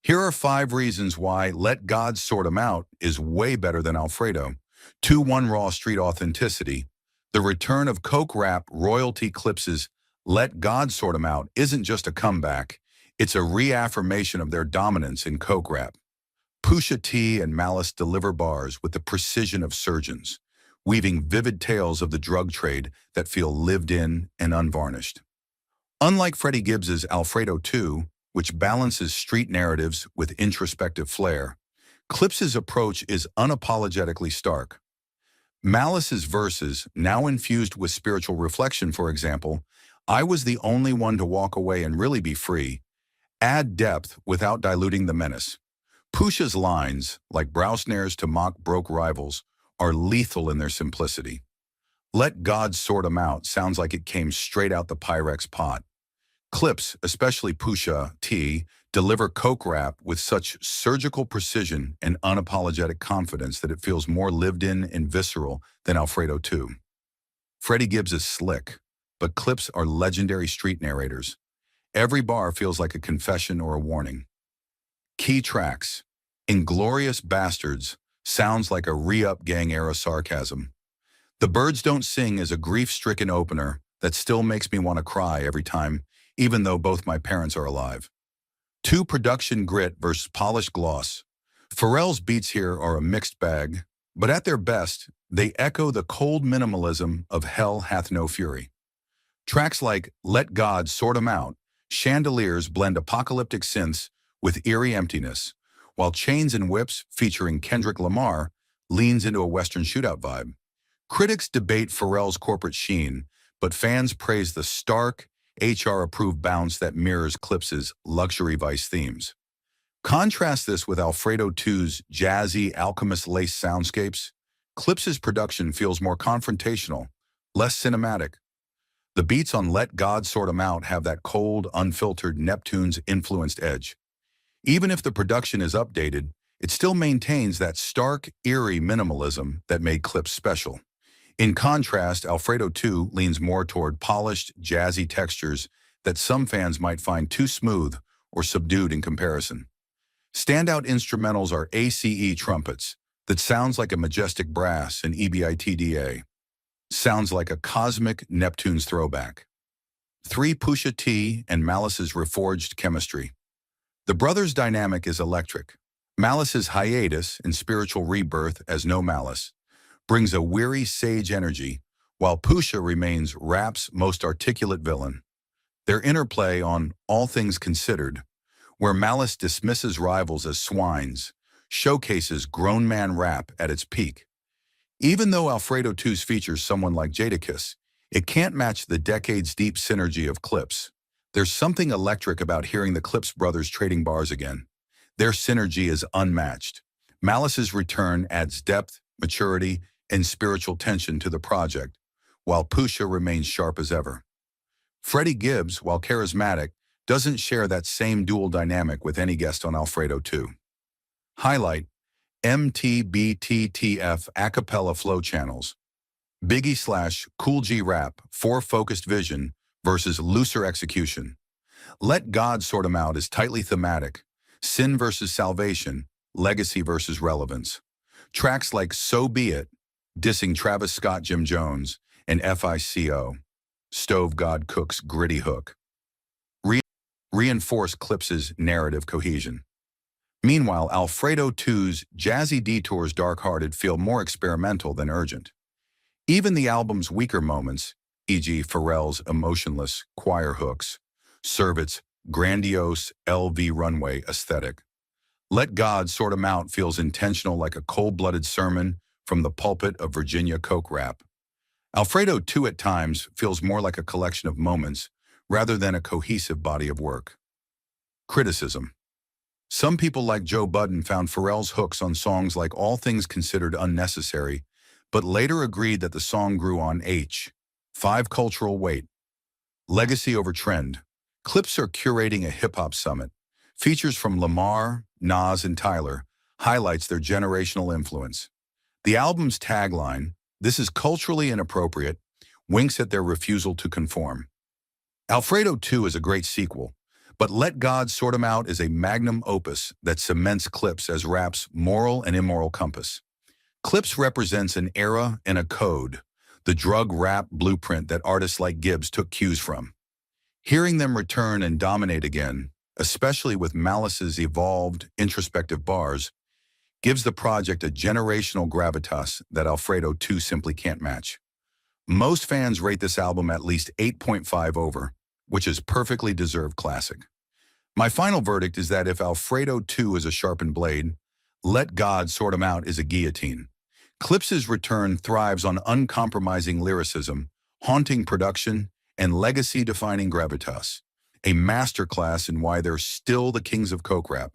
Here are 5 reasons why Let God Sort 'Em Out is way better than Alfredo. 2-1 Raw Street Authenticity. The return of Coke Rap royalty Clips's Let God Sort 'Em Out isn't just a comeback, it's a reaffirmation of their dominance in Coke Rap. Pusha T and Malice deliver bars with the precision of surgeons, weaving vivid tales of the drug trade that feel lived in and unvarnished. Unlike Freddie Gibbs's Alfredo 2, which balances street narratives with introspective flair, Clips's approach is unapologetically stark. Malice's verses, now infused with spiritual reflection, for example, "I was the only one to walk away and really be free," add depth without diluting the menace. Pusha's lines, like brow snares to mock broke rivals, are lethal in their simplicity. Let God Sort 'Em Out sounds like it came straight out the Pyrex pot. Clips, especially Pusha T, deliver Coke Rap with such surgical precision and unapologetic confidence that it feels more lived in and visceral than Alfredo 2. Freddie Gibbs is slick, but Clips are legendary street narrators. Every bar feels like a confession or a warning. Key tracks. Inglorious Bastards sounds like a re-up gang-era sarcasm. The Birds Don't Sing is a grief-stricken opener that still makes me want to cry every time, even though both my parents are alive. 2 Production Grit versus Polished Gloss. Pharrell's beats here are a mixed bag, but at their best, they echo the cold minimalism of Hell Hath No Fury. Tracks like Let God Sort 'Em Out, Chandeliers blend apocalyptic synths with eerie emptiness, while Chains and Whips, featuring Kendrick Lamar, leans into a Western shootout vibe. Critics debate Pharrell's corporate sheen, but fans praise the stark, HR-approved bounce that mirrors Clips's luxury vice themes. Contrast this with Alfredo 2's jazzy, alchemist-laced soundscapes. Clips's production feels more confrontational, less cinematic. The beats on Let God Sort 'Em Out have that cold, unfiltered Neptune's-influenced edge. Even if the production is updated, it still maintains that stark, eerie minimalism that made Clips special. In contrast, Alfredo 2 leans more toward polished, jazzy textures that some fans might find too smooth or subdued in comparison. Standout instrumentals are ACE trumpets that sounds like a majestic brass, and EBITDA sounds like a cosmic Neptune's throwback. 3 Pusha T and Malice's reforged chemistry. The brothers' dynamic is electric. Malice's hiatus and spiritual rebirth as No Malice brings a weary sage energy, while Pusha remains rap's most articulate villain. Their interplay on All Things Considered, where Malice dismisses rivals as swines, showcases grown man rap at its peak. Even though Alfredo 2's features someone like Jadakiss, it can't match the decades-deep synergy of Clips. There's something electric about hearing the Clips brothers trading bars again. Their synergy is unmatched. Malice's return adds depth, maturity, and spiritual tension to the project, while Pusha remains sharp as ever. Freddie Gibbs, while charismatic, doesn't share that same dual dynamic with any guest on Alfredo 2. Highlight: MTBTTF acapella flow channels. Biggie/Cool G Rap, 4 focused vision versus looser execution. Let God Sort 'Em Out is tightly thematic. Sin versus salvation, legacy versus relevance. Tracks like So Be It, dissing Travis Scott, Jim Jones, and FICO, Stove God Cook's gritty hook, reinforce Clips's narrative cohesion. Meanwhile, Alfredo 2's jazzy detours dark-hearted feel more experimental than urgent. Even the album's weaker moments, e.g. Pharrell's emotionless choir hooks, serve its grandiose LV runway aesthetic. Let God Sort 'Em Out feels intentional, like a cold-blooded sermon from the pulpit of Virginia Coke Rap. Alfredo 2 at times feels more like a collection of moments rather than a cohesive body of work. Criticism. Some people like Joe Budden found Pharrell's hooks on songs like All Things Considered unnecessary, but later agreed that the song grew on 5 cultural weight. Legacy over trend. Clips are curating a hip-hop summit. Features from Lamar, Nas, and Tyler highlights their generational influence. The album's tagline, "This is culturally inappropriate," winks at their refusal to conform. Alfredo 2 is a great sequel, But Let God Sort 'Em Out is a magnum opus that cements Clips as rap's moral and immoral compass. Clips represents an era and a code, the drug rap blueprint that artists like Gibbs took cues from. Hearing them return and dominate again, especially with Malice's evolved, introspective bars, gives the project a generational gravitas that Alfredo 2 simply can't match. Most fans rate this album at least 8.5 over, which is perfectly deserved classic. My final verdict is that if Alfredo 2 is a sharpened blade, Let God Sort 'Em Out is a guillotine. Clips's return thrives on uncompromising lyricism, haunting production, and legacy-defining gravitas. A masterclass in why they're still the kings of coke rap.